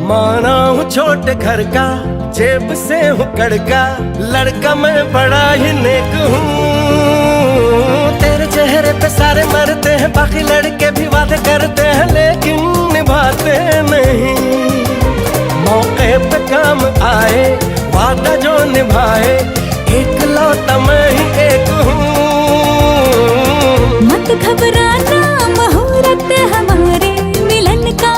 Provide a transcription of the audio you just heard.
माना हूँ छोटे घर का, जेब से हूँ कड़का, लड़का मैं बड़ा ही नेक हूँ। तेरे चेहरे पे सारे मरते हैं, बाकी लड़के भी वादे करते हैं, लेकिन निभाते नहीं। मौके पे काम आए, वादा जो निभाए, एक लौटा मैं ही एक हूँ। मत घबराना